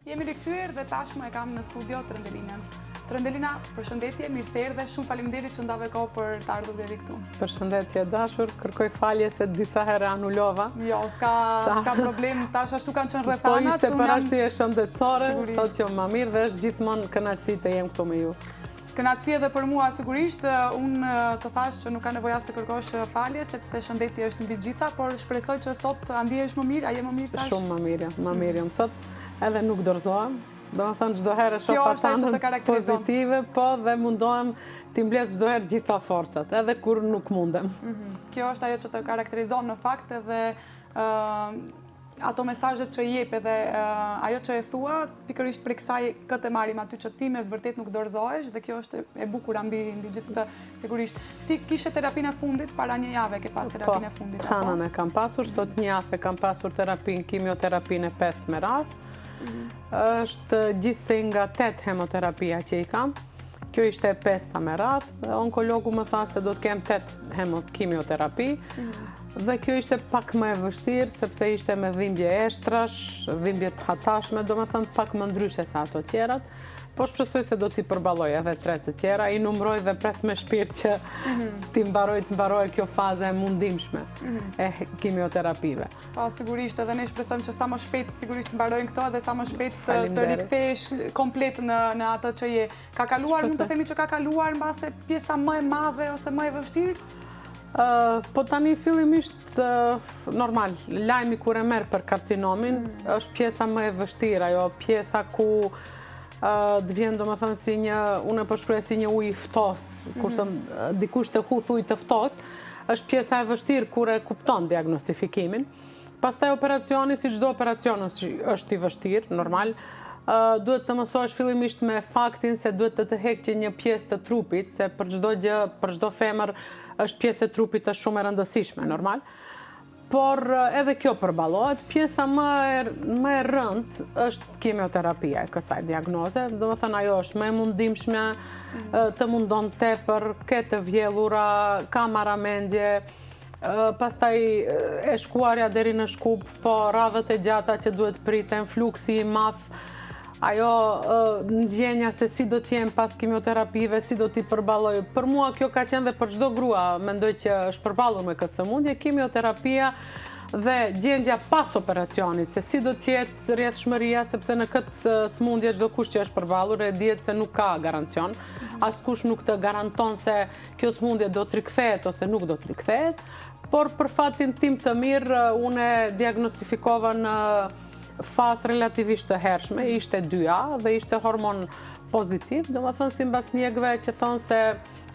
Jemi rikthyer dhe tashmë e kam në studio Trëndelinën. Trëndelina, përshëndetje, mirë se erdhe, shumë faleminderit që ndave kohë për të ardhur deri këtu. Përshëndetje dashur, kërkoj falje se disa herë anullova. Jo, s'ka problem, tash ashtu kanë qenë rrethanat. Po ishte për arsye shëndetësore, sot që më mirë dhe është gjithmonë kënaqësi të jem këtu me ju. Kënaqësi edhe për mua sigurisht, unë të thash që nuk ka nevojë as të kërkosh falje sepse shëndeti është mbi gjitha, por shpresoj që sot ndihesh më mirë, a je më mirë tash? Shumë më mirë sot, edhe nuk dorëzohem. Do më thënë çdo herë shoh fatanën pozitive, po dhe mundohem t'i mbledh çdo herë gjitha forcat, edhe kur nuk mundem. Kjo është ajo që të karakterizon në fakt edhe ato mesazhet që jep edhe ajo që e thua, pikërisht për kësaj këtë marrim aty që ti me vërtet nuk dorëzohesh dhe kjo është e bukur mbi gjithë këtë sigurisht. Ti kishe terapinë e fundit para një jave ke pas terapinë e fundit. Po, tanën e kam pasur, sot një javë kam pasur terapinë, kimioterapinë e 5 me radhë. Është gjithsej nga 8 hemoterapia që i kam. Kjo ishte e 5 me radhë. Onkologu më tha se do të kem 8 kimioterapi. Dhe kjo ishte pak më e vështirë, sepse ishte me dhimbje eshtrash, dhimbje të hatashme, do me thënë pak më ndryshe sa ato tjerat. Po shpresoj se do t'i përballoj edhe 3 të tjera, i numroj dhe pres me shpirt që t'i mbaroj kjo faze e mundimshme e kimioterapive. Po, sigurisht, edhe ne shpresojmë që sa më shpejt sigurisht mbarojnë këto dhe sa më shpejt të rikthesh komplet në atë që je. Ka kaluar, mund të themi që ka kaluar mbase pjesa më e madhe ose më e vështirë? Po tani fillimisht normal, lajmi kur e merr për karcinomin është pjesa më e vështirë, ajo pjesa ku të vjen do më thënë si një, unë e përshkruaj si një ujë i ftohtë, kurse dikush të huth ujë të ftohtë, është pjesa e vështirë kur e kupton diagnostifikimin. Pastaj operacioni, si çdo operacion është i vështirë, normal, duhet të mësohesh fillimisht me faktin se duhet të heqë një pjesë të trupit, se për çdo gjë, për çdo femër është pjesë e trupit është shumë e rëndësishme, normal. Por edhe kjo përballohet, pjesa më e rëndë është kimioterapia e kësaj diagnoze. Do të thënë ajo është më e mundimshme, të mundon tepër, ke të vjellura, ka marramendje, pastaj e shkuarja deri në shkup, po radhët e gjata që duhet priten, fluksi i madh, ajo ndjenja se si do t'jem pas kimioterapive, si do t'i përballoj. Për mua kjo ka qenë dhe për çdo grua, mendoj që është përballur me këtë sëmundje, kimioterapia dhe gjendja pas operacionit, se si do t'jetë rrjedhshmëria, sepse në këtë sëmundje çdo kush që është përballur e dihet se nuk ka garancion. Askush nuk të garanton se kjo sëmundje do të rikthehet ose nuk do të rikthehet, por për fatin tim të mirë, unë diagnostifikova në fazë relativisht të hershme, ishte 2A dhe ishte hormon pozitiv, do më thënë si mbas mjekëve që thonë se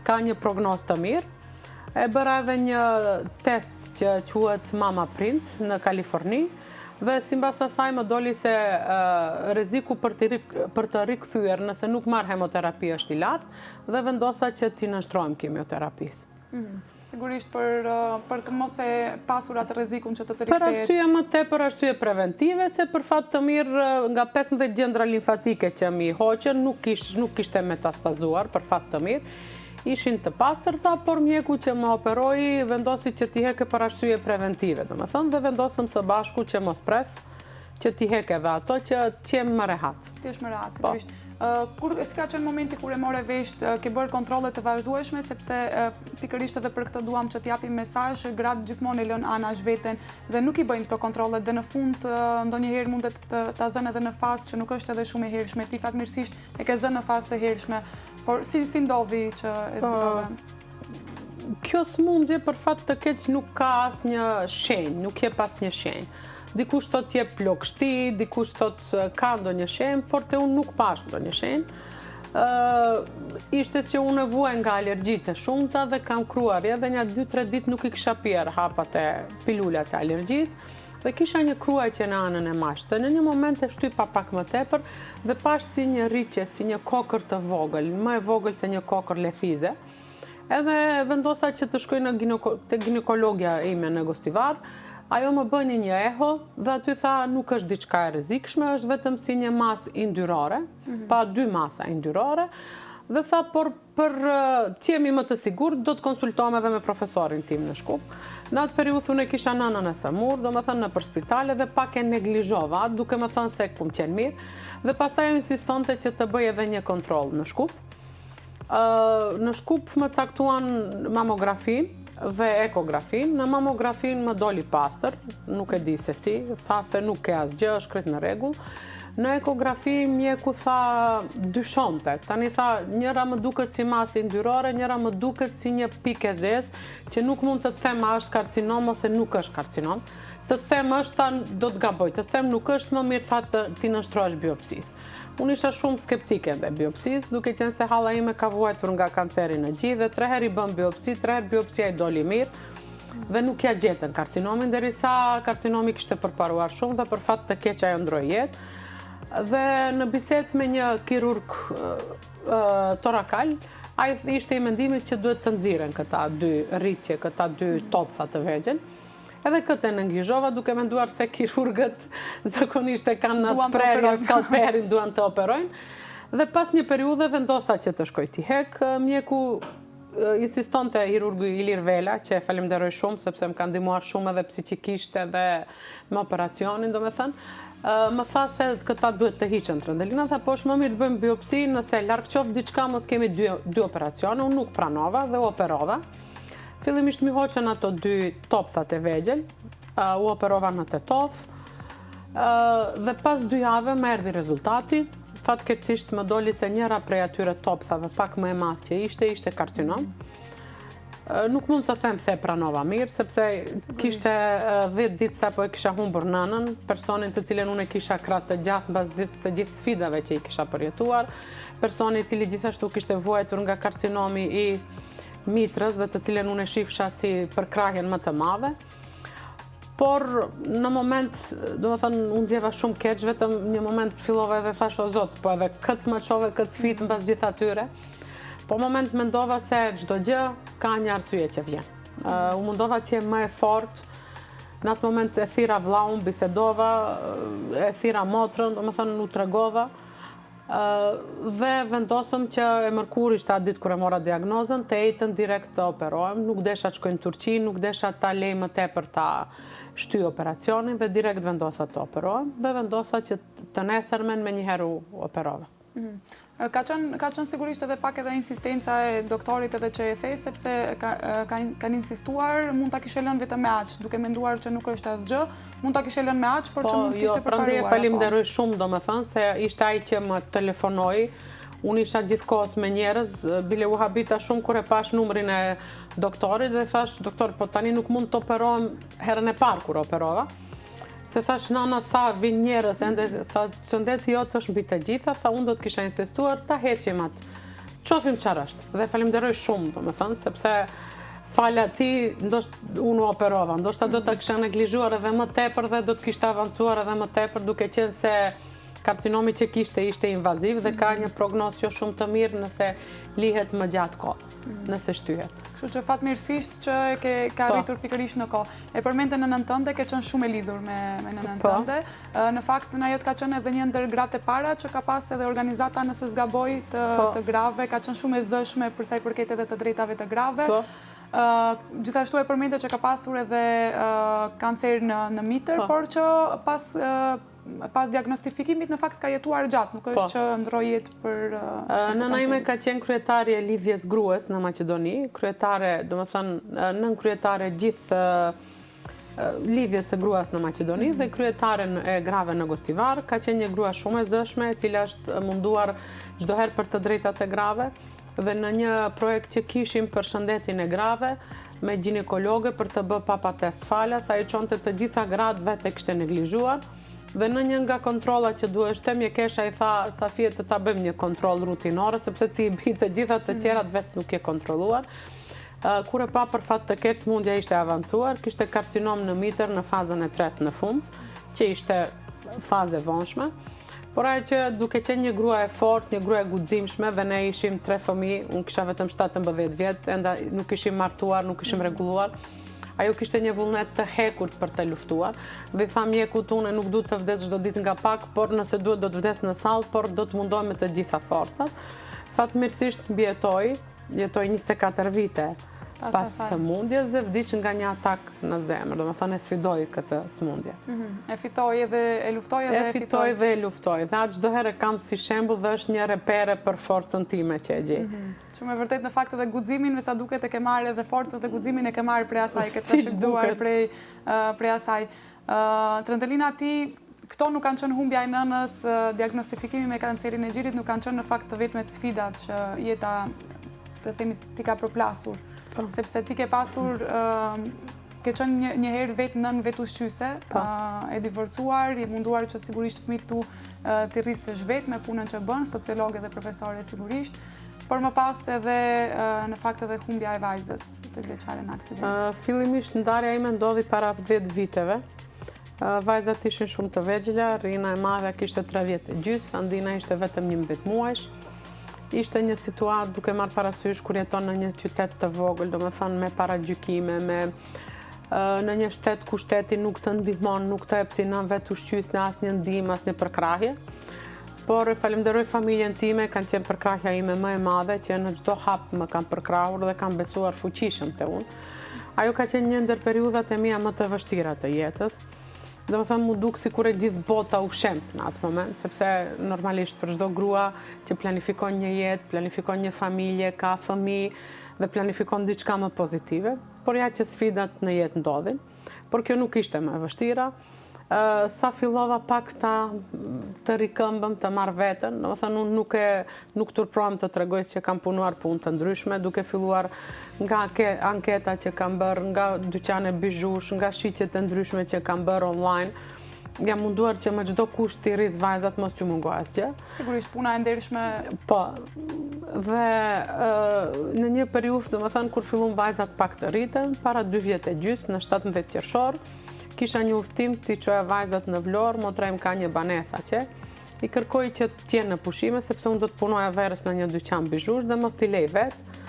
ka një prognoz të mirë. E bëra edhe një test që quhet Mama Print në Kaliforni dhe si mbas asaj më doli se rreziku për të rikthyer nëse nuk marr hemoterapi është i lartë dhe vendosa që t'i nënshtrohem kimioterapisë. Sigurisht për të mos e pasur atë rrezikun që të rikthehet. Për arsye më tepër arsye preventive, se për fat të mirë nga 15 gjendra limfatike që mi hoqën nuk kishte metastazuar, për fat të mirë. Ishin të pastërta, por mjeku që më operoi vendosi që t'i heke për arsye preventive, domethënë, dhe vendosëm së bashku që mos pres, që t'i heke dhe ato që t'jem më rehat. T'jesh më rehat, sigurisht. Si ka qenë momenti kur e more vesh, ke bërë kontrole të vazhdueshme, sepse pikërisht edhe për këtë duam që t'japim mesazh, gratë gjithmonë e lën anash veten dhe nuk i bëjnë këto kontrole dhe në fund ndonjëherë mundet ta zënë edhe në fazë që nuk është edhe shumë e hershme. Ti fatmirësisht e ke zënë në fazë të hershme, por si ndodhi që e zbulove? Kjo sëmundje për fat të keq nuk ka asnjë shenjë, nuk jep asnjë shenjë. Dikush thot jep plogështi, dikush thot ka ndonjë shenjë, por te unë nuk pash ndonjë shenjë. Ishte që unë vuaj nga alergjitë e shumta dhe kam kruar edhe një 2-3 ditë nuk i kisha pirë hapat e pilulat e alergjisë dhe kisha një kruajtje në anën e mashtë. Në një moment e shtypa pak më tepër dhe pash si një rritje, si një kokër të vogël, më e vogël se një kokër lefize. Edhe vendosa që të shkoj te ginekologja ime në Gostivar. Ajo më bëni një eho dhe aty tha nuk është diçka e rrezikshme, është vetëm si një masë yndyrore, pa 2 masa yndyrore, dhe tha por për t'jemi më të sigurt do të konsultohem edhe me profesorin tim në Shkup. Në atë periudhë unë kisha nënën e samur, do më thënë në për spitale dhe pak e neglizhova, duke më thënë se kum qenë mirë, dhe pastaj insistonte që të bëj edhe një kontroll në Shkup. Në Shkup më caktuan mamografin dhe ekografin. Në mamografin më doli pastër, nuk e di se si, tha se nuk ke asgjë, është krejt në rregull. Në ekografi mjeku tha dyshonte. Tani tha njëra më duket si masë yndyrore, njëra më duket si një pikë e zezë, që nuk mund të them a është karcinom ose nuk është karcinom. Të them është, tha do të gaboj, të them nuk është, më mirë tha ti nështrohesh biopsisë. Unë isha shumë skeptike ndaj biopsisë, duke qenë se halla ime ka vuajtur nga kanceri në gjith dhe 3 herë i bëm biopsi, 3 herë biopsia i doli mirë dhe nuk ja gjetën karcinomin, derisa karcinomi kishte përparuar shumë dhe për fat të keq ajo ndroi jetë. Dhe në bisedë me një kirurg torakal, ai ishte i mendimit që duhet të nxiren këta dy rritje, këta dy topfa të vegjël. Edhe këtë e neglizhova duke menduar se kirurgët zakonisht e kanë në prerje skalperin, duan të operojnë. Dhe pas një periudhe vendosa që të shkoj t'i hek, mjeku insistonte hirurgu Ilir Vela, që e falenderoj shumë sepse më ka ndihmuar shumë edhe psiqikisht edhe me operacionin, domethënë. Më tha se këta duhet të hiqen Trendelina, tha po është më mirë të bëjmë biopsi, nëse larg qoftë diçka mos kemi dy operacione, unë nuk pranova dhe u operova. Fillimisht mi hoqën ato 2 topthat e vegjël, u operova në Tetov, dhe pas 2 jave më erdhi rezultati. Fatkeqësisht më doli se njëra prej atyre topthave pak më e madh që ishte karcinom. Nuk mund të them se e pranova mirë, sepse kishte 10 ditë sa po e kisha humbur nënën, personin të cilën unë e kisha krahë të gjatë mbas të gjithë sfidave që i kisha përjetuar, personi i cili gjithashtu kishte vuajtur nga karcinomi i mitrës dhe të cilën unë e shifsha si përkrahjen më të madhe. Por në moment, do të thënë, unë ndjeva shumë keq, vetëm një moment fillova edhe thash o Zot, po edhe këtë më çove këtë sfidë mbas gjithë atyre. Po moment mendova se çdo gjë ka një arsye që vjen. U mundova që më e fortë. Në atë moment e thira vllaun, bisedova, e thira motrën, domethënë u tregova. Dhe vendosëm që e mërkuri ishte atë ditë kur e mora diagnozën, të ejtën direkt të operohem. Nuk desha të shkoj në Turqi, nuk desha ta lej më tepër ta shtyj operacionin dhe direkt vendosa të operohem dhe vendosa që të nesërmen me njëherë u operova. Ka qenë sigurisht edhe pak edhe insistenca e doktorit edhe që e thej, sepse kanë insistuar, mund ta kishe lënë vetëm me aq, duke menduar që nuk është asgjë, mund ta kishe lënë me aq, por që mund të kishte përparuar. Prandaj falenderoj shumë, domethënë, se ishte ai që më telefonoi. Unë isha gjithkohës me njerëz, bile u habita shumë kur e pash numrin e doktorit dhe thash, doktor, po tani nuk mund të operohem herën e parë kur operova. Se thash, nana, sa vinë njerëz, tha, shëndeti jotë është mbi të gjitha, tha, unë do të kisha insistuar, ta heqim atë. Qofim çfarë është. Dhe falenderoj shumë, domethënë, sepse falë atij, ndoshta unë u operova, ndoshta do ta kisha neglizhuar edhe më tepër dhe do të kishte avancuar edhe më tepër, duke qenë se karcinomi që kishte ishte invaziv dhe ka një prognozë jo shumë të mirë nëse lihet më gjatë kohë, nëse shtyhet. Kështu që fatmirësisht që ka arritur pikërisht në kohë. E përmendën nënën tënde, ke qenë shumë e lidhur me nënën tënde. Në fakt, në ajo ka qenë edhe një ndër gratë e para që ka pas edhe organizata nëse zgaboj të grave, ka qenë shumë e zëshme për sa i përket edhe të drejtave të grave. Gjithashtu e përmendë që ka pasur edhe kancer në mitër, por që pas diagnostifikimit në fakt ka jetuar gjatë, nuk është që ndroi jetë për Nëna ime ka qenë kryetare e lidhjes gruas në Maqedoni, kryetare, domethënë nën kryetare gjithë lidhjes së gruas në Maqedoni dhe kryetare e grave në Gostivar, ka qenë një grua shumë e zëshme, e cila është munduar çdo herë për të drejtat e grave dhe në një projekt që kishim për shëndetin e grave me ginekologe për të bë papa test falas, ai çonte të gjitha gratë vetë e kishte neglizhuar. Dhe në një nga kontrollat që duheshte, mjekesha i tha, Safie, të ta bëjmë një kontroll rutinore, sepse ti bi të gjitha të tjerat vetë nuk je kontrolluar. Kur e pa për fat të keq, smundja ishte avancuar, kishte karcinom në mitër në fazën e 3 në fund, që ishte fazë e vonshme. Por ai që duke qenë një grua e fortë, një grua e guximshme dhe ne ishim 3 fëmijë, unë kisha vetëm 17 vjet, enda nuk ishim martuar, nuk ishim rregulluar. Ajo kishte një vullnet të hekurt për të luftuar dhe tha mjekut unë nuk du të vdes çdo ditë nga pak, por nëse duhet do të vdes në sallë, por do të mundohem me të gjitha forcat. Fatmirësisht jetoj 24 vite pas sëmundjes dhe vdiq nga një atak në zemër, do më thënë e sfidoj këtë sëmundje. E fitoj dhe e luftoj dhe e fitoj dhe e luftoj. Dhe atë çdo herë kam si shembull dhe është një repere për forcën time që e gjej. Shumë e vërtet në fakt edhe guximin, me sa duket e ke marrë edhe forcën dhe guximin e ke marrë prej asaj, ke të shënduar prej asaj. Trentelina, ti këto nuk kanë qenë humbja e nënës, diagnostifikimi me kancerin e gjirit nuk kanë qenë në fakt të vetmet sfidat që jeta, të themi, ti ka përplasur. Sepse ti ke pasur, ke qenë një herë vetë nën vetë ushqyse, e divorcuar, je munduar që sigurisht fëmijët tu t'i rrisësh vetë me punën që bën, sociologe dhe profesore sigurisht, por më pas edhe në fakt edhe humbja e vajzës të vjeçare në aksident. Fillimisht ndarja ime ndodhi para 10 viteve. Vajzat ishin shumë të vegjëla, Rina e madhe kishte 3 vjet e gjys, Andina ishte vetëm 11 muajsh. Ishte një situatë duke marrë parasysh kur jeton në një qytet të vogël, do me thënë me paragjykime, në një shtet ku shteti nuk të ndihmon, nuk të epsinon vetë ushqys në asnjë ndihmë, asnjë përkrahje. Por falenderoj familjen time, kanë qenë përkrahja ime më e madhe, që në çdo hap më kanë përkrahur dhe kanë besuar fuqishëm te unë. Ajo ka qenë një ndër periudhat e mia më të vështira të jetës. Do më thëmë mu duk si kur e gjithë bota u shemt në atë moment, sepse normalisht për çdo grua që planifikon një jetë, planifikon një familje, ka fëmijë dhe planifikon diçka më pozitive, por ja që sfidat në jetë ndodhin. Por kjo nuk ishte më e vështira. Sa fillova pak të rikëmbëm, të marrë veten, do më thënë unë nuk turprohem të tregoj që kam punuar punë të ndryshme, duke filluar nga anketa që kam bërë, nga dyqane bizhush, nga shitjet të ndryshme që kam bërë online, jam munduar që me çdo kusht t'i rris vajzat mos t'ju mungo asgjë. Sigurisht puna e ndershme. Po. Dhe në një periudhë, do më thënë, kur fillun vajzat pak të rriten, para 2 vjet e gjys, në 17 qershor, kisha një udhtim t'i çoja vajzat në Vlorë, motra im ka një banesë atje. I kërkoj që t'jenë në pushime, sepse unë do të punoja verës në një dyqan bizhush dhe mos t'i lej vetë.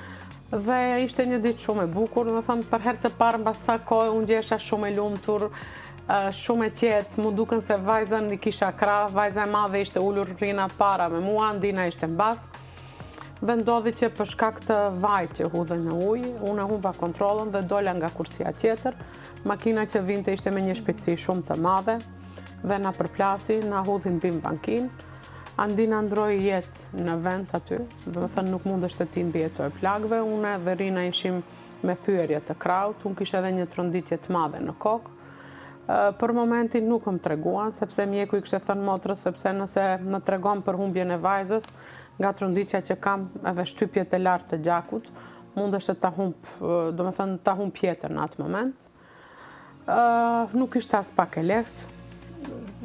Dhe ishte një ditë shumë e bukur, do të thënë për herë të parë mbas sa kohë unë ndjesha shumë e lumtur, shumë e qetë, mu duken se vajzën i kisha krah, vajza e madhe ishte ulur Rina para me mua, Andina ishte mbas. Dhe ndodhi që për shkak të vajt që hudhej në ujë, unë humba kontrollën dhe dola nga kursia tjetër. Makina që vinte ishte me një shpejtësi shumë të madhe dhe na përplasi, na hudhi mbi bankinë. Andina ndroi jetë në vend aty, do të thënë nuk mundeshte ti mbijetoj plagëve, unë dhe Rina ishim me thyerje të krahut, unë kisha edhe një tronditje të madhe në kokë. Për momentin nuk më treguan, sepse mjeku i kishte thënë motrës, sepse nëse më tregon për humbjen e vajzës, nga tronditja që kam edhe shtypjet e lartë të gjakut, mundeshte ta humb, do të thënë ta humb jetën në atë moment. Nuk ishte as pak e lehtë.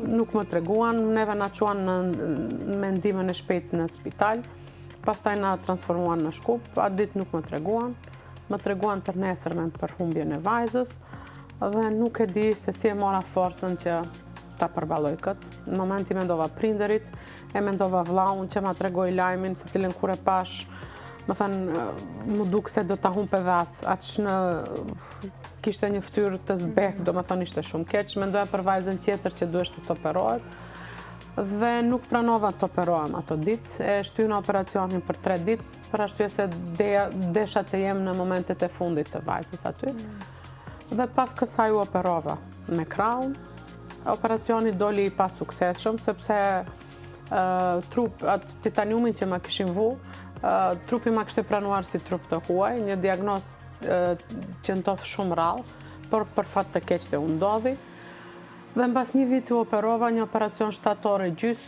Nuk më treguan, neve na çuan me ndihmën e shpejtë në spital, pastaj na transformuan në shkup, atë ditë nuk më treguan të nesërmen për humbjen e vajzës, dhe nuk e di se si e mora forcën që ta përballoj këtë. Në momenti mendova prindërit, e mendova vllaun që ma tregoi lajmin, të cilën kur e pash, më thënë, më duk se do ta humpe edhe atë kishte një fytyrë të zbek, do më thënë ishte shumë keq, mendoja për vajzën tjetër që duheshte të operohet, dhe nuk pranova të operohem ato ditë, e shtyna operacionin për 3 ditë, për arsye se desha të jem në momentet e fundit të vajzës aty. Dhe pas kësaj u operova me krahun. Operacioni doli pa suksesshëm, sepse atë titaniumin që ma kishin vu, trupi ma kishte pranuar si trup të huaj, një diagnozë që ndodh shumë rrallë, por për fat të keq të u ndodhi. Dhe mbas një viti u operova një operacion 7 orë gjys,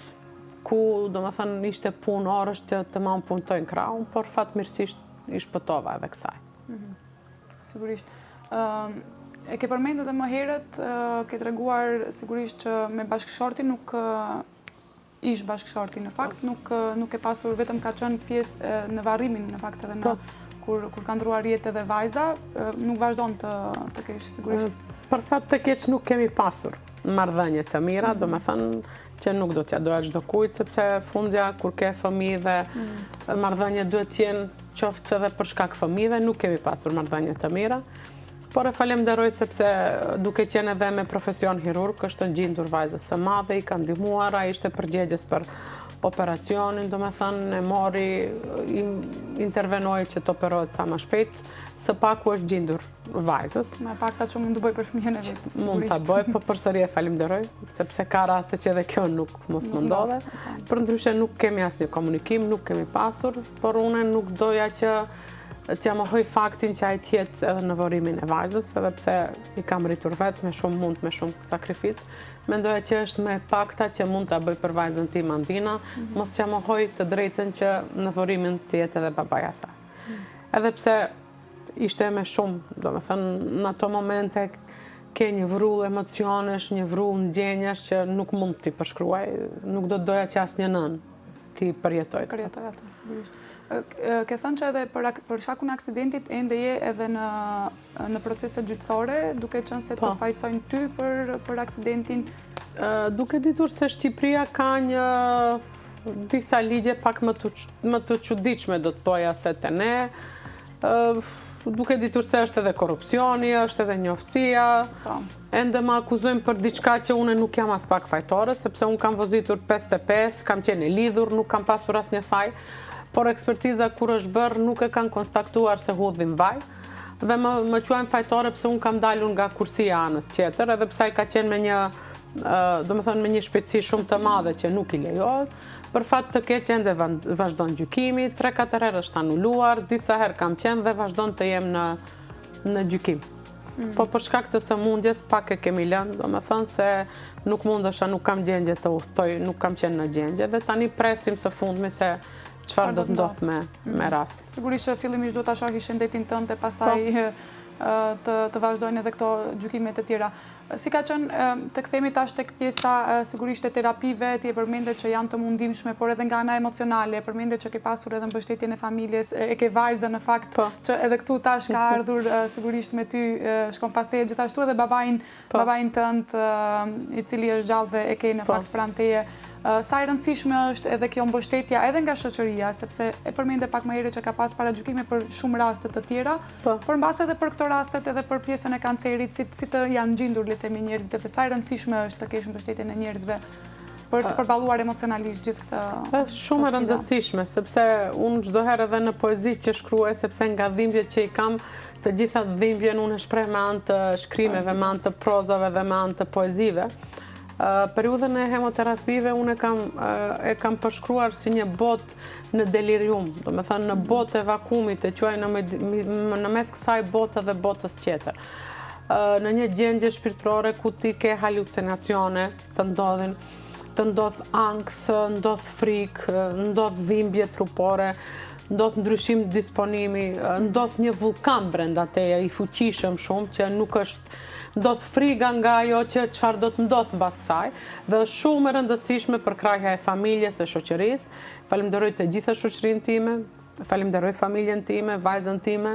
ku do më thënë ishte punë orësh që të ma më puntojnë krahun, por fatmirësisht i shpëtova edhe kësaj. Sigurisht. E ke përmendur edhe më herët, ke treguar sigurisht që me bashkëshortin nuk ish bashkëshorti në fakt, nuk e pasur, vetëm ka qenë pjesë në varrimin në fakt edhe në kur ka ndruar jetë edhe vajza, nuk vazhdon të kesh sigurisht. Për fat të keq nuk kemi pasur marrëdhënie të mira, do me thënë që nuk do t'ja doja çdo kujt, sepse fundja kur ke fëmijë dhe marrëdhënie duhet të jenë qoftë edhe për shkak fëmijëve, nuk kemi pasur marrëdhënie të mira. Por e falemnderoj sepse duke qenë edhe me profesion hirurg, është ngjitur vajzës së madhe, i ka ndihmuar, ai ishte përgjegjës për operacionin, do me thënë, e mori, intervenoi që të operohet sa më shpejt, së paku është gjendur vajzës. Me pakta që mund të bëj për fëmijën e vetë, sigurisht. Mund të bëj, po përsëri e falimderoj, sepse ka raste që edhe kjo nuk mos më ndodhe. Përndryshe nuk kemi asnjë komunikim, nuk kemi pasur, por unë nuk doja që mohoj faktin që ai të jetë edhe në vorimin e vajzës, edhe pse i kam rritur vetë me shumë mund, me shumë sakrificë. Mendoja që është me pakta që mund të bëj për vajzën tim Andina, mos që mohoj të drejtën që në vorimin të jetë edhe babaja saj. Edhe pse ishte me shumë, do me thënë, në ato momente ke një vrull emocionesh, një vrull ndjenjash që nuk mund t'i përshkruaj, nuk do të doja që asnjë nën t'i përjetoj. Përjetoj atë, sigurisht. Ke thënë që edhe për shkakun e aksidentit ende je edhe në procese gjyqësore, duke qenë se të fajsojnë ty për aksidentin? Duke ditur se Shqipëria ka një disa ligje pak më të çuditshme, do të thoja, se te ne, duke ditur se është edhe korrupsioni, është edhe njoftësia, ende më akuzojnë për diçka që unë nuk jam as pak fajtore, sepse unë kam vozitur 5-5, kam qenë e lidhur, nuk kam pasur asnjë faj, por ekspertiza kur është bërë nuk e kanë konstatuar se hudhim vaj, dhe më quajnë fajtore pse unë kam dalur nga kursia anës tjetër, edhe pse ai ka qenë me një, do me thënë, me një shpejtësi shumë të madhe që nuk i lejohet. Për fat të keq ende vazhdon gjykimi, 3-4 herë është anuluar, disa herë kam qenë dhe vazhdon të jem në gjykim. Po për shkak të sëmundjes pak e kemi lënë, do me thënë se nuk mundesha, nuk kam gjendje të udhtoj, nuk kam qenë në gjendje, dhe tani presim së fundmi se çfarë do të ndodh me rastin. Sigurisht që fillimisht do ta shohësh shëndetin tënd e pastaj të vazhdojnë edhe këto gjykime të tjera. Si ka qenë, të kthehemi tash tek pjesa sigurisht e terapive, ti e përmende që janë të mundimshme, por edhe nga ana emocionale, e përmende që ke pasur edhe mbështetjen e familjes, e ke vajzën në fakt, që edhe këtu tash ka ardhur sigurisht me ty, shkon pas teje gjithashtu edhe babain tënd, i cili është gjallë dhe e ke në fakt pranë teje. Sa e rëndësishme është edhe kjo mbështetja edhe nga shoqëria, sepse e përmende pak më herët që ka pas paragjykime për shumë raste të tjera, por mbas edhe për këto rastet edhe për pjesën e kancerit, si të janë gjendur le të themi njerëzit, dhe sa e rëndësishme është të kesh mbështetjen e njerëzve për të përballuar emocionalisht gjithë këtë. Është shumë e rëndësishme, sepse unë çdo herë edhe në poezi që shkruaj, sepse nga dhimbjet që i kam, të gjitha dhimbjen unë e shpreh me anë të shkrimeve, me anë të prozave dhe me anë të poezive. Periudhën e hemoterapive unë e kam përshkruar si një botë në delirium, do me thënë në botë e vakumit, e quaj në mes kësaj botë dhe botës tjetër. Në një gjendje shpirtërore ku ti ke halucinacione të ndodhin, të ndodh ankth, ndodh frikë, ndodh dhimbje trupore, ndodh ndryshim disponimi, ndodh një vulkan brenda teje i fuqishëm shumë që nuk është, ndodh friga nga ajo që çfarë do të ndodh mbas kësaj, dhe është shumë e rëndësishme për krahja e familjes, e shoqërisë. Falenderoj të gjitha shoqërinë time, falenderoj familjen time, vajzën time,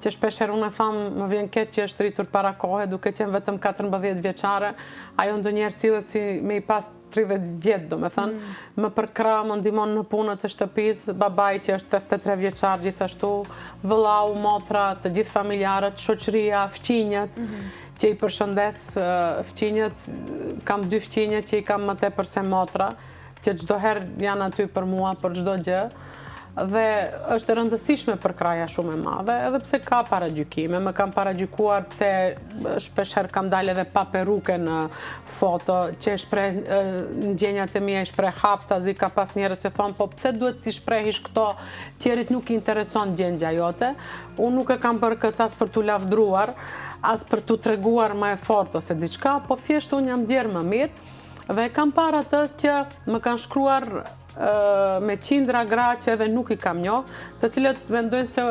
që shpeshherë unë e tham, më vjen keq që është rritur para kohe, duke qenë vetëm 14 vjeçare, ajo ndonjëherë sillet si me i pas 30 vjet, do me thënë, më përkrah, më ndihmon në punët e shtëpisë, babai që është 83 vjeçar gjithashtu, vëllau, motra, të gjithë familjarët, shoqëria, fëmijët, që i përshëndes fëmijët, kam 2 fëmijë që i kam më tepër se motra, që çdo herë janë aty për mua, për çdo gjë. Dhe është e rëndësishme për krahja shumë e madhe, edhe pse ka paragjykime, më kam paragjykuar pse shpeshherë kam dalë edhe pa peruke në foto, që e shpreh ndjenjat e mia, e shpreh haptazi, ka pas njerëz që thonë, po pse duhet ti shprehish këto, tjerit nuk i intereson gjendja jote. Unë nuk e kam bërë këtë as për t'u lavdruar, as për t'u treguar më e fortë ose diçka, po thjesht unë jam djerë më mirë, dhe kam parë atë që më kanë shkruar me qindra gra që edhe nuk i kam njoh, të cilët mendojnë se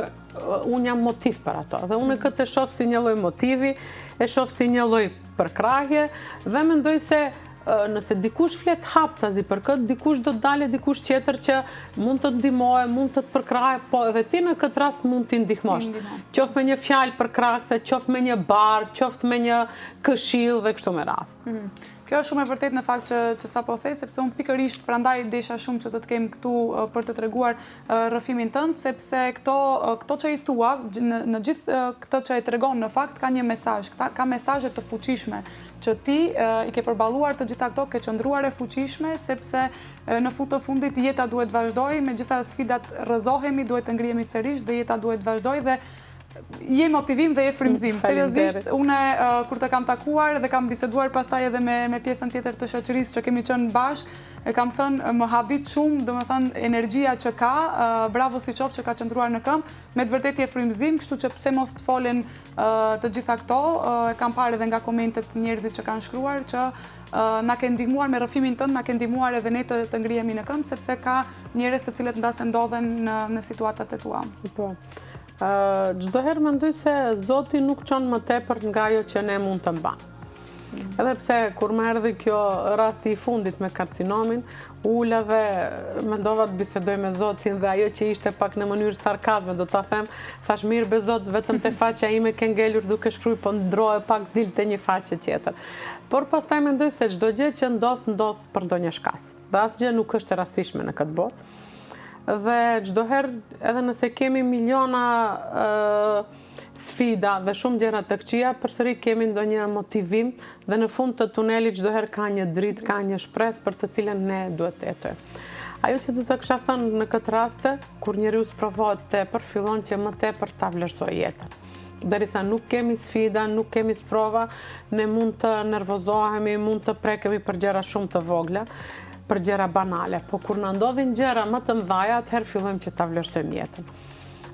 unë jam motiv për ato. Dhe unë këtë e shoh si një lloj motivi, e shoh si një lloj përkrahje, dhe mendoj se nëse dikush flet haptazi për këtë, dikush do të dalë dikush tjetër që mund të ndihmojë, mund të të përkrahë, po edhe ti në këtë rast mund t'i ndihmosh. Qoftë me një fjalë përkrahëse, qoftë me një barë, qoftë me një këshill dhe kështu me radhë. Kjo është shumë e vërtet në fakt që sa po the, sepse unë pikërisht prandaj desha shumë që të të kem këtu për të treguar rrëfimin tënd, sepse këto që i thua, në gjithë këtë që e tregon në fakt ka një mesazh, ka mesazhe të fuqishme që ti i ke përballuar të gjitha këto, ke qëndruar e fuqishme, sepse në fund të fundit jeta duhet vazhdoj, me gjitha sfidat rrëzohemi, duhet të ngrihemi sërish dhe jeta duhet vazhdoj dhe je motivim dhe je frymëzim. Seriozisht, une kur të kam takuar dhe kam biseduar pastaj edhe me pjesën tjetër të shoqërisë që kemi qenë bashkë, kam thënë më habit shumë, domethënë energjia që ka, bravo si qoftë që ka qëndruar në këmbë, me të vërtetë je frymëzim, kështu që pse mos të folin të gjitha këto, kam parë edhe nga komentet njerëzit që kanë shkruar që na ke ndihmuar me rrëfimin tënd, na ke ndihmuar edhe ne të ngrihemi në këmbë, sepse ka njerëz të cilët ndase ndodhen në situatat e tua. Po. Çdo herë mendoj se Zoti nuk çon më tepër nga ajo që ne mund të mbanë. Edhe pse kur më erdhi kjo rasti i fundit me karcinomin, ula dhe mendova të bisedoj me Zotin dhe ajo që ishte pak në mënyrë sarkazme, do ta them, thash mirë be Zot, vetëm te faqja ime ke ngelur duke shkruaj, po ndrohe pak dilte një faqe tjetër. Por pastaj mendoj se çdo gjë që ndodh për ndonjë shkas. Dhe asgjë nuk është e rastishme në këtë botë. Dhe çdo herë, edhe nëse kemi miliona sfida dhe shumë gjëra të këqija, përsëri kemi ndonjë motivim dhe në fund të tunelit çdo herë ka një dritë, ka një shpresë për të cilën ne duhet të jetojmë. Ajo që të kisha thënë në këtë raste, kur njeriu sprovohet tepër, fillon që më tepër ta vlerësojë jetën. Derisa nuk kemi sfida, nuk kemi sprova, ne mund të nervozohemi, mund të prekemi për gjëra shumë të vogla, për gjëra banale, po kur na ndodhin gjëra më të mëdha, atëherë fillojmë që ta vlerësojmë jetën.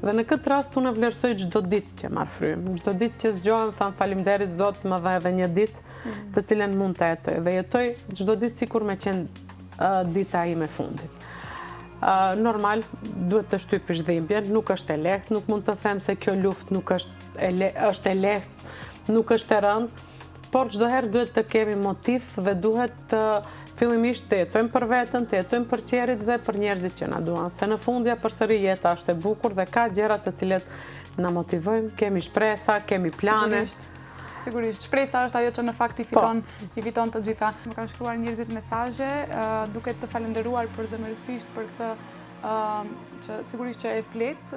Dhe në këtë rast unë vlerësoj çdo ditë që marr frymë, çdo ditë që zgjohem, them faleminderit Zot, më dha edhe një ditë të cilën mund të jetoj dhe jetoj çdo ditë sikur me qenë dita ime fundit. Normal, duhet të shtypish dhimbjen, nuk është e lehtë, nuk mund të them se kjo luftë nuk është e lehtë, nuk është e rëndë, por çdo herë duhet të kemi motiv dhe duhet të fillimisht të jetojmë për veten, të jetojmë për tjerit dhe për njerëzit që na duan. Se në fundja përsëri jeta është e bukur dhe ka gjëra të cilet na motivojnë, kemi shpresa, kemi plane. Sigurisht, shpresa është ajo që në fakt i fiton të gjitha. Më kanë shkruar njerëzit mesazhe, duke të falenderuar përzemërsisht për këtë që sigurisht që e flet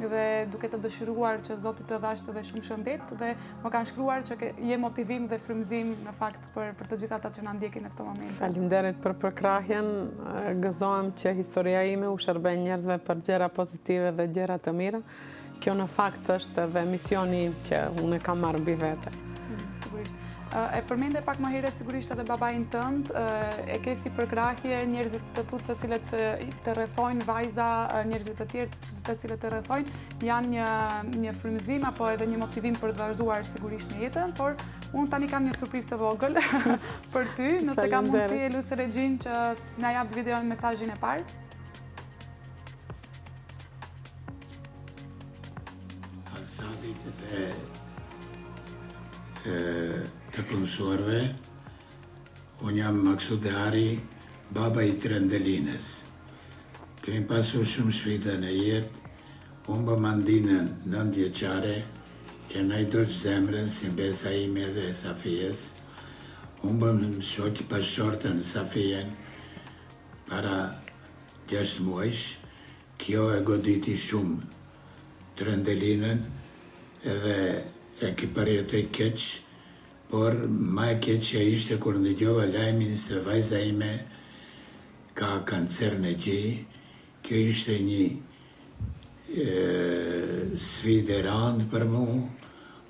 dhe duke të dëshiruar që Zoti të dhashtë dhe shumë shëndet dhe më kanë shkruar që je motivim dhe frymëzim në fakt për të gjitha ata që na ndjekin në këtë moment. Faleminderit për përkrahjen, gëzohem që historia ime u shërben njerëzve për gjëra pozitive dhe gjëra të mira. Kjo në fakt është edhe misioni që unë kam marrë mbi vete. Sigurisht. E përmende pak më herët sigurisht edhe babain tënd, e ke si përkrahje njerëzit të tu të cilët të rrethojnë, vajza, njerëzit të tjerë të cilët të rrethojnë, janë një frymëzim apo edhe një motivim për të vazhduar sigurisht në jetën, por unë tani kam një surprizë të vogël për ty, nëse ka mundësi Elusë Regjin që na jap videon mesazhin e parë. Asadit dhe të punësuarve, unë jam Maksud Hari, baba i Trendelinës. Kemi pasur shumë sfida në jetë, unë bë mandinën 9 vjeqare, që na i doqë zemrën si mbesa ime dhe Safijes. Unë bë më shoqë për shortën Safijen para 6 muajsh, kjo e goditi shumë Trendelinën edhe e ki përjetoj keq, por ma e keqja ishte kur ndëgjova lajmin se vajza ime ka kancer në gjej. Kjo ishte një sfidë e rëndë për mu,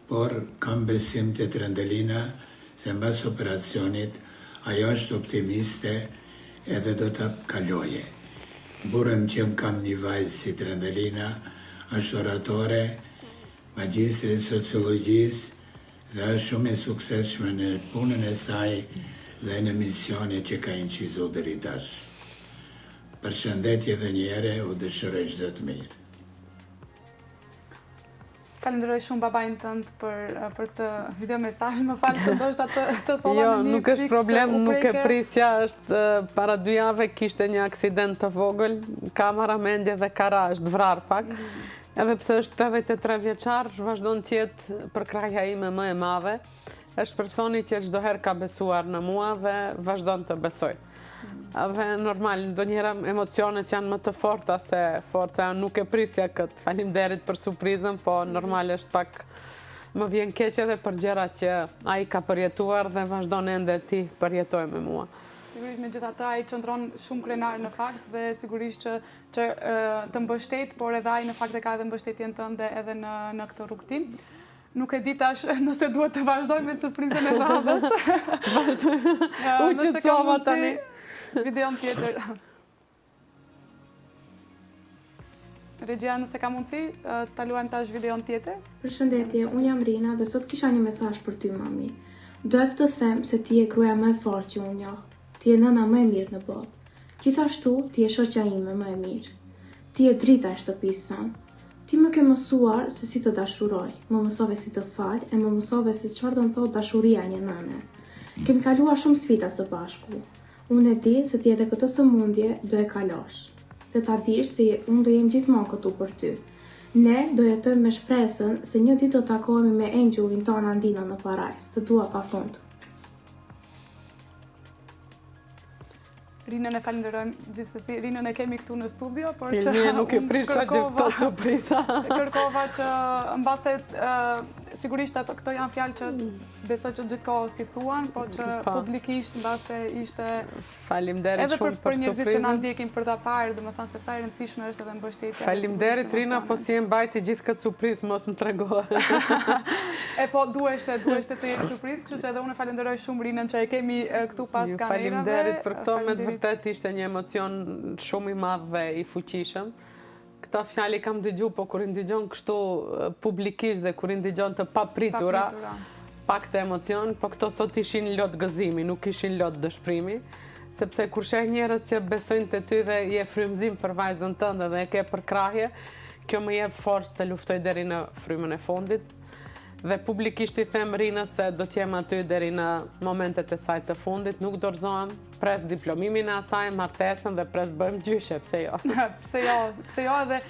por kam besim të Trendelina se mbas operacionit ajo është optimiste edhe do të kaloje. Burën që kam një vajzë si Trendelina, është oratore, magjistri sociologjisë dhe është shumë e suksesshme në punën e saj dhe në misionin që ka incizu deri tash. Përshëndetje dhe njëre, u dëshiroj çdo të mirë. Falenderoj shumë babain tënd për këtë video mesazh. Më fal se ndoshta të solla Jo, në një nuk është problem, nuk e prisja, është para 2 javë kishte një aksident të vogël, kamera mendje dhe kara është vrar pak. Edhe pse është 83 vjeçar, vazhdon të jetë përkrahja ime më e madhe. është personi që çdo herë ka besuar në mua dhe vazhdon të besoj. Dhe normal, ndonjëherë emocionet janë më të forta se forca, nuk e prisja këtë. Faleminderit për surprizën, po normal është pak më vjen keq edhe për gjërat që ai ka përjetuar dhe vazhdon ende ti përjetoj me mua. Sigurisht me gjitha ta i qëndron shumë krenar në fakt dhe sigurisht që të mbështet, por edhe ai në fakt e ka edhe mbështetjen tënde edhe në këtë rrugtim. Nuk e di tash nëse duhet të vazhdoj me surprizën e radhës. Nëse ka mundësi, videon tjetër. Regjia, nëse ka mundësi, ta luajmë tash videon tjetër. Përshëndetje, unë jam Rina dhe sot kisha një mesazh për ty, mami. Doja të them se ti e gruaja më e fortë që unë njoh. Ti e nëna më e mirë në botë. Gjithashtu, ti e shoqja ime më e mirë. Ti e drita e shtëpisë sonë. Ti më ke mësuar se si të dashuroj, më mësove si të fal, e më mësove se çfarë do të thotë dashuria një nëne. Kemi kaluar shumë sfida së bashku. Unë e di se ti edhe këtë sëmundje do e kalosh. Dhe ta dish se unë do jem gjithmonë këtu për ty. Ne do jetojmë me shpresën se një ditë do takohemi me engjëllin tonë Andina në parajs. Të dua pafund. Rinën e falenderojmë gjithsesi. Rinën e kemi këtu në studio, por që Ilmia nuk e prisha gjithë surpriza. Kërkova që mbase sigurisht këto janë fjalë që besoj që gjithkohës t'i thuan, po që publikisht mbase ishte Faleminderit edhe shumë për njerëzit që na surprizën. ndjekin për ta parë, domethënë se sa e rëndësishme është edhe mbështetja. Faleminderit Rina, po si e mbajti gjithë këtë surprizë, mos më tregoje. E po duheshte të jetë surprizë, kështu që edhe unë falenderoj shumë Rinën që e kemi këtu pas kamerave. Faleminderit për këto, me të vërtet ishte një emocion shumë i madh dhe i fuqishëm. Këta fjalë kam dëgju, po kur i ndëgjon kështu publikisht dhe kur i ndëgjon të papritura, pak të emocion, po këto sot ishin lot gëzimi, nuk ishin lot dëshprimi. Sepse kur sheh njerëz që besojnë te ty dhe je frymëzim për vajzën tënde dhe e ke për krahje, kjo më jep forcë të luftoj deri në frymën e fundit. Dhe publikisht i them Rinës se do t'jem aty deri në momentet e saj të fundit, nuk dorëzohem, pres diplomimin e asaj, martesën dhe pres bëjmë gjyshe, pse jo? Pse jo edhe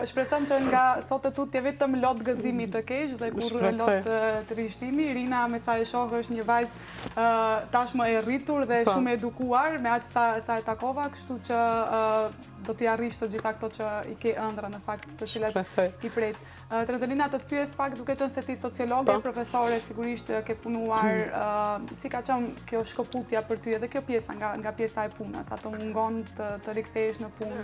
shpresojmë që nga sot e tutje vetëm lot gëzimi të kesh dhe kur lot të rishtimi. Rina, me sa e shoh, është një vajzë tashmë e rritur dhe shumë edukuar, me aq sa e takova, kështu që do t'i arrish të gjitha këto që i ke ëndra në fakt, të cilat i pret. Trendelina, të pyes pak, duke qenë se ti sociologe, profesore, sigurisht ke punuar, si ka qenë kjo shkëputja për ty edhe kjo pjesa nga pjesa e punës, ato mungon të rikthehesh në punë?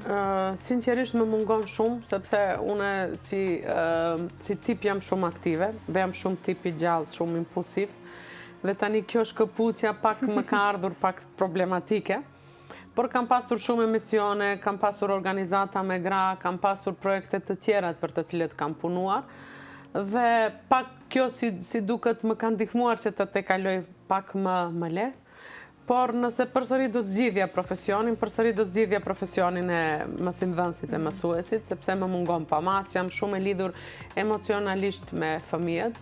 Sinqerisht më mungon shumë, sepse une si tip jam shumë aktive, dhe jam shumë tip i gjallë, shumë impulsiv, dhe tani kjo shkëputja pak më ka ardhur pak problematike. Por kam pasur shumë emisione, kam pasur organizata me gra, kam pasur projekte të tjera për të cilët kam punuar. Dhe pak kjo si duket më ka ndihmuar që të kaloj pak më lehtë. Por nëse përsëri do të zgjidhja profesionin, përsëri do të zgjidhja profesionin e mësimdhënësit e mësuesit, sepse më mungon pamacë, jam shumë e lidhur emocionalisht me fëmijët.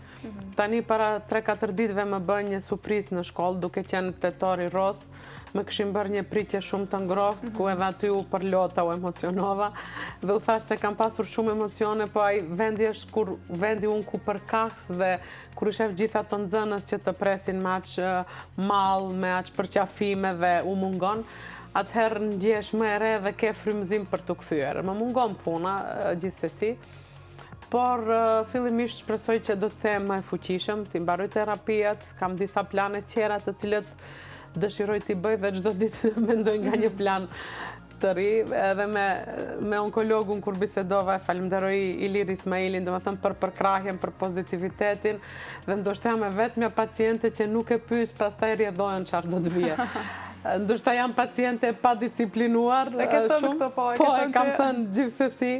Tani para 3-4 ditëve më bën një surprizë në shkollë, duke qenë tetori ros, më këshim bërë një pritje shumë të ngrohtë, ku edhe aty u përlota, u emocionova, dhe u thash se kam pasur shumë emocione, po ai vendi është vendi unë ku përkaks dhe kur i shef gjitha të nxënës që të presin me aq mall, me aq përqafime dhe u mungon, atëherë ndjesh më e re dhe ke frymëzim për të kthyer. Më mungon puna gjithsesi. Por fillimisht shpresoj që do të them më e fuqishëm, ti mbaroj terapiat, kam disa plane tjera të cilët dëshiroj t'i bëj dhe çdo ditë mendoj nga një plan të ri, edhe me onkologun kur bisedova, falenderoj Ilir Ismailin, domethënë për përkrahjen, për pozitivitetin, dhe ndoshta jam e vetmja paciente që nuk e pyes pastaj rrjedhohen çfarë do të vijë. Ndoshta jam paciente pa disciplinuar. E ke thënë këto po, e kam thënë gjithsesi.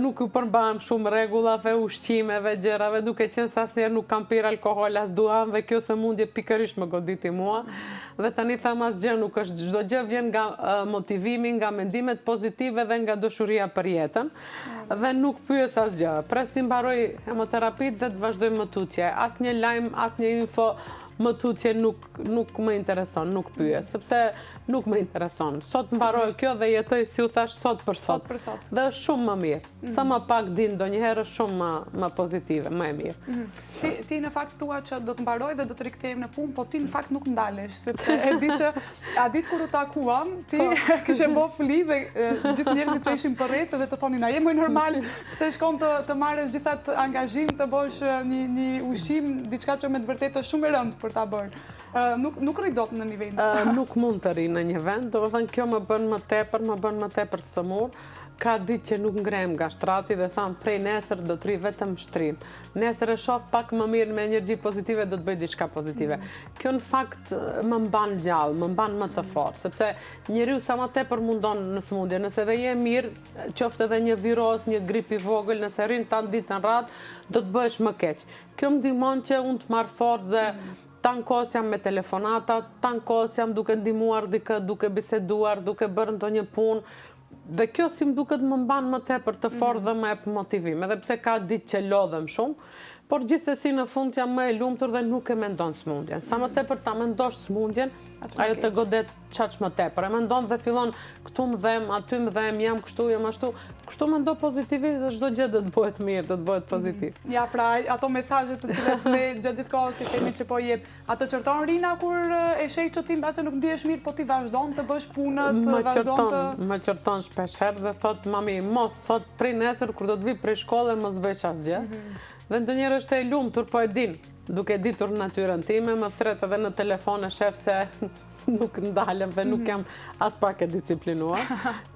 Nuk u përmbajmë shumë rregullave, ushqimeve, gjërave, duke qenë se asnjëherë nuk kam pirë alkohol, as duam, dhe kjo sëmundje pikërisht më goditi mua. Dhe tani them asgjë nuk është, çdo gjë vjen nga motivimi, nga mendimet pozitive dhe nga dashuria për jetën. Dhe nuk pyes asgjë. Pres ti mbaroj hemoterapit dhe të vazhdoj më tutje. Asnjë lajm, asnjë info më tutje nuk më intereson, nuk pyes, sepse nuk më intereson. Sot mbaroj kjo dhe jetoj si u thash sot për sot. Dhe është shumë më mirë. Sa më pak din ndonjëherë është shumë më pozitive, më e mirë. Ti në fakt thua që do të mbaroj dhe do të rikthehemi në punë, po ti në fakt nuk ndalesh, sepse e di që a ditë kur u takuam, ti kishe bë fli dhe gjithë njerëzit që ishin përreth dhe të thonin a je më normal, pse shkon të marrësh gjithat angazhim të bësh një ushqim, diçka që me të vërtetë është shumë e rëndë për ta bërë. Nuk rri dot në një vend. Nuk mund të rri në një vend, do të thënë kjo më bën më tepër të sëmur. Ka ditë që nuk ngrem nga shtrati dhe thamë prej nesër do të ri vetëm shtrim. Nesër e shoh pak më mirë me energji pozitive do të bëj diçka pozitive. Kjo në fakt më mban gjallë, më mban më të fortë, sepse njeriu sa më tepër mundon në sëmundje, nëse dhe je mirë, qoftë edhe një viroz, një grip i vogël, nëse rrin tan ditën radh, do të bëhesh më keq. Kjo më ndihmon që unë të marr forcë dhe tan kohës jam me telefonata, tan kohës jam duke ndihmuar dikë, duke biseduar, duke bërë ndonjë punë. Dhe kjo si më duket më mban më tepër të fortë dhe më jep motivim, edhe pse ka ditë që lodhem shumë, por gjithsesi në fund jam më e lumtur dhe nuk e mendon sëmundjen. Sa më tepër ta mendosh sëmundjen, ajo të godet çaq më tepër. E mendon dhe fillon këtu më dhem, aty më dhem, jam kështu, jam ashtu. Kështu mendo pozitivisht dhe çdo gjë do të bëhet mirë, do të bëhet pozitiv. Ja, pra, ato mesazhet të cilat ne gjatë kohës i themi që po jep, ato çorton Rina kur e sheh që ti mbase nuk ndihesh mirë, po ti vazhdon të bësh punët, vazhdon të Më çorton shpesh herë dhe thot mami, mos sot prej nesër kur do të vi prej shkolle mos bësh asgjë. Dhe ndonjëherë është e lumtur, po e din, duke ditur natyrën time, më thret edhe në telefon e shef se nuk ndalem dhe nuk jam as pak e disiplinuar.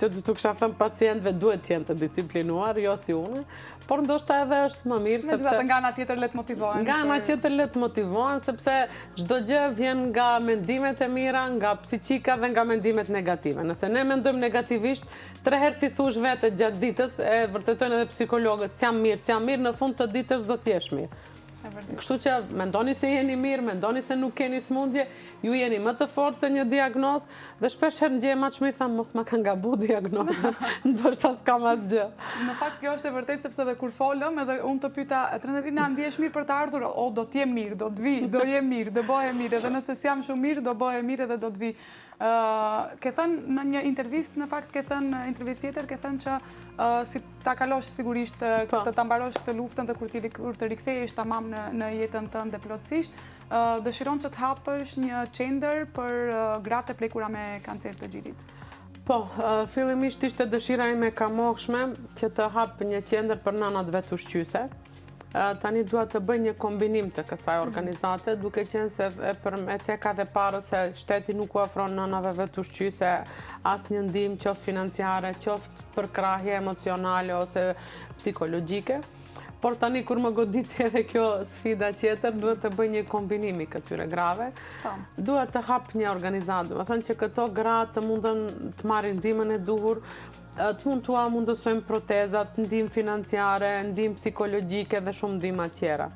Të të kisha thënë pacientëve duhet të jenë të disiplinuar, jo si unë, por ndoshta edhe është më mirë sepse megjithatë nga ana tjetër le të motivohen. Nga ana tjetër le të motivohen sepse çdo gjë vjen nga mendimet e mira, nga psiqika dhe nga mendimet negative. Nëse ne mendojmë negativisht, 3 herë ti thush vetë gjatë ditës, e vërtetojnë edhe psikologët, s'jam mirë, në fund të ditës do të jesh mirë. Kështu që mendoni se jeni mirë, mendoni se nuk keni sëmundje, ju jeni më të fortë se një diagnozë dhe shpesh herë ndjehem më mirë tham mos ma ka gabu diagnoza, ndoshta s'kam asgjë. Në fakt kjo është e vërtetë sepse edhe kur folëm edhe unë të pyeta Trënderina ndihesh mirë për të ardhur, o do të jem mirë, do të vi, do jem mirë, do bëhem mirë, edhe nëse s'jam shumë mirë do bëhem mirë edhe do të vi. Ke thënë në një intervistë, në fakt ke thënë në intervistë tjetër, ke thënë që si ta kalosh sigurisht ta mbarosh këtë luftën dhe kur të rikthehesh tamam në jetën tënde plotësisht, dëshiron që të hapësh një qendër për gratë e plequra me kancer të gjirit. Po, fillimisht ishte dëshira ime ka moshme që të hap një qendër për nënat vetushqyse. Tani dua të bëj një kombinim të kësaj organizate, duke qenë se e ceka dhe parë se shteti nuk u ofron nënave vetushqyse asnjë ndihmë, qoftë financiare, qoftë për krahje emocionale ose psikologjike. Por tani kur më goditi edhe kjo sfida tjetër, duhet të bëj një kombinim i këtyre grave. Duhet të hap një organizatë, do të thënë që këto gra të mundën të marrin ndihmën e duhur, të mund t'ua mundësojmë protezat, ndihmë financiare, ndihmë psikologjike dhe shumë ndihma tjera.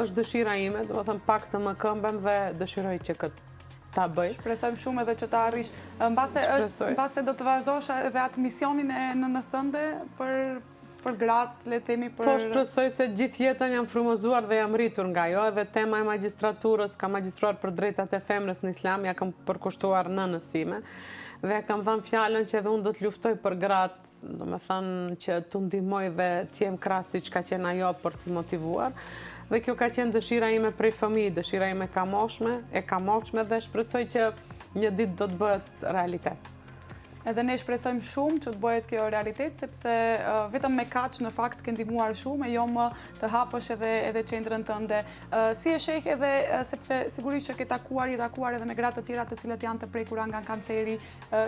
Është dëshira ime, do të thënë pak të më këmbem dhe dëshiroj që ta bëj. Shpresojmë shumë edhe që ta arrish. Mbase do të vazhdosh edhe atë misionin e nënës tënde për gratë, le të themi për... Po shpresoj se gjithë jetën jam frymëzuar dhe jam rritur nga jo, edhe tema e magjistraturës, kam magjistruar për drejtat e femrës në Islam, ja kam përkushtuar nënës sime. Dhe kam dhënë fjalën që edhe unë do të luftoj për gratë, do me thënë që të ndihmoj dhe të jem krahas siç ka qenë ajo për të motivuar. Dhe kjo ka qenë dëshira ime prej fëmijë, dëshira ime e kamofshme dhe shpresoj që një ditë do të bëhet realitet. Edhe ne shpresojmë shumë që të bëhet kjo realitet, sepse vetëm me kaq në fakt ke ndihmuar shumë, e jo më të hapësh edhe qendrën tënde. Si e sheh edhe, sepse sigurisht që ke takuar edhe me gratë të tjera të cilët janë të prekura nga kanceri,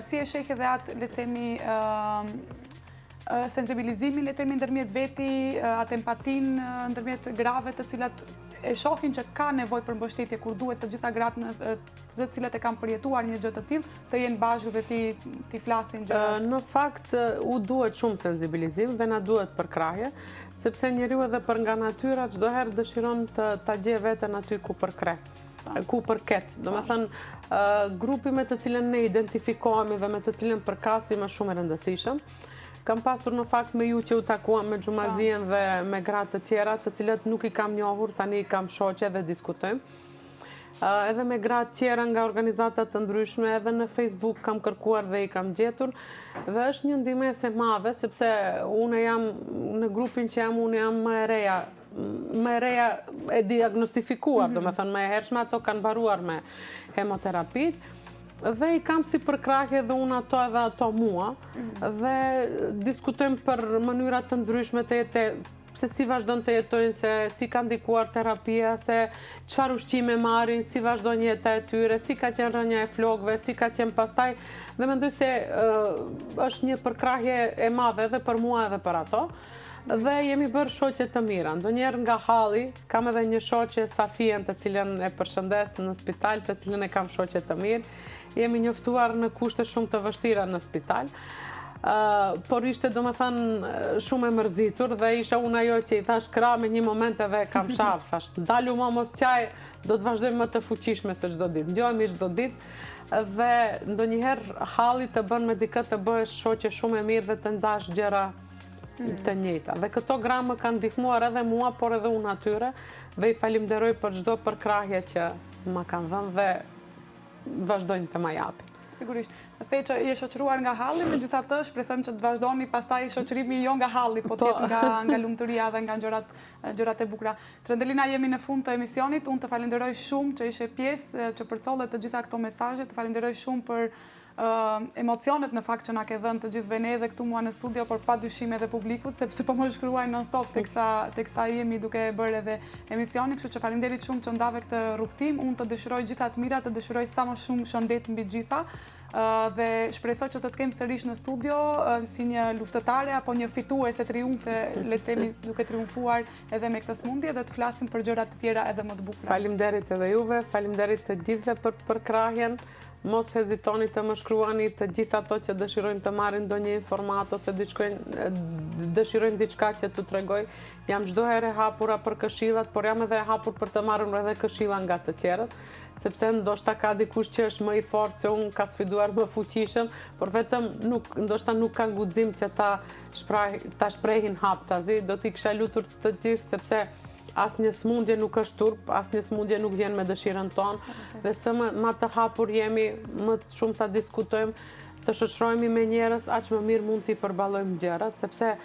si e sheh edhe atë, le të themi, sensibilizimin, le të themi, ndërmjet veti, atë empatin ndërmjet grave të cilat e shohin që ka nevojë për mbështetje kur duhet të gjitha gratë të cilat e kanë përjetuar një gjë të tillë të jenë bashkë dhe ti flasin gjërat. Në fakt u duhet shumë sensibilizim dhe na duhet përkrahje, sepse njeriu edhe për nga natyra çdo herë dëshiron ta gjejë veten aty ku përket. Do me thënë, grupi me të cilën ne identifikohemi dhe me të cilën përkasim është shumë e rëndësishëm. Kam pasur në fakt me ju që u takuam me Xhumazien dhe me gratë të tjera, të cilët nuk i kam njohur, tani i kam shoqe dhe diskutojmë. edhe me gratë tjera nga organizatat të ndryshme, edhe në Facebook kam kërkuar dhe i kam gjetur, dhe është një ndihmës e madhe, sepse unë jam, në grupin që jam, unë jam më e reja e diagnostifikuar, do me thënë më e hershme, ato kanë baruar me hemoterapit, dhe i kam si përkrahje dhe unë ato edhe ato mua, dhe diskutojmë për mënyrat të ndryshme të jetë, se si vazhdojnë të jetojnë, se si ka ndikuar terapia, se çfarë ushqime marrin, si vazhdojnë jeta e tyre, si ka qenë rënja e flokëve, si ka qenë pastaj, dhe mendoj se është një përkrahje e madhe edhe për mua edhe për ato. Dhe jemi bërë shoqe të mira. Ndonjëherë nga halli, kam edhe një shoqe Safien, të cilën e përshëndes në spital, të cilën e kam shoqe të mirë. Jemi njoftuar në kushte shumë të vështira në spital. Por ishte do me thënë shumë e mërzitur dhe isha unë ajo që i thash kra me një moment edhe kam shavë, thash dalu ma mos qaj, do të vazhdojmë më të fuqishme se çdo ditë, ndjojmë çdo ditë dhe ndonjëherë halli të bën me dikë të bëhesh shoqe shumë e mirë dhe të ndash gjëra të njëjta. Dhe këto gra më kanë ndihmuar edhe mua, por edhe unë atyre dhe i falimderoj për çdo përkrahje që më kanë dhënë dhe vazhdojnë të ma japin. Sigurisht. The që je shoqëruar nga halli, megjithatë shpresojmë që të vazhdoni pastaj shoqërimi jo nga halli, po të jetë nga lumturia dhe nga gjërat e bukura. Trendelina, jemi në fund të emisionit. Unë të falenderoj shumë që ishe pjesë, që përcollet të gjitha këto mesazhe. Të falenderoj shumë për emocionet në fakt që na ke dhënë të gjithëve ne edhe këtu mua në studio, por pa dyshim edhe publikut, sepse po më shkruaj non-stop teksa jemi duke bërë edhe emisionin, kështu që faleminderit shumë që ndave këtë rrugtim. Unë të dëshiroj gjitha të mira, të dëshiroj sa më shumë shëndet mbi gjitha dhe shpresoj që të kemë sërish në studio si një luftëtare apo një fituese triumfe, le të themi duke triumfuar edhe me këtë sëmundje dhe të flasim për gjëra të tjera edhe më të bukura. Faleminderit edhe juve, faleminderit të gjithëve për përkrahjen. Mos hezitoni të më shkruani të gjithë ato që dëshirojnë të marrin ndonjë informat ose dëshirojnë diçka që t'u tregoj. Jam çdo herë e hapura për këshillat, por jam edhe e hapur për të marrur edhe këshilla nga të tjerët, sepse ndoshta ka dikush që është më i fortë se unë, ka sfiduar më fuqishëm, por vetëm ndoshta nuk ka guxim që ta shprehin haptazi. Do t'i kisha lutur të gjithë sepse asnjë smundje nuk është turp, asnjë smundje nuk vjen me dëshirën tonë, dhe sa më të hapur jemi, më shumë ta diskutojmë, të shoqërohemi me njerëz, aq më mirë mund t'i përballojmë gjërat, sepse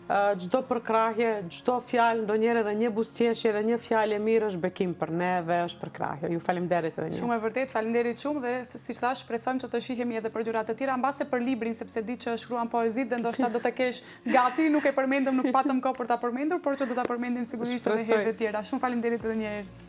çdo përkrahje, çdo fjalë, ndonjëherë edhe një buzëqeshje dhe një fjalë e mirë është bekim për ne dhe është përkrahje. Ju faleminderit edhe një. Shumë e vërtet, faleminderit shumë dhe siç thash, shpresojmë që të shihemi edhe për gjëra të tjera, mbase për librin, sepse di që shkruan poezit dhe ndoshta do të kesh gati, nuk e përmendëm, nuk patëm kohë për ta përmendur, por që do ta përmendim sigurisht edhe herë të tjera. Shumë faleminderit edhe një herë.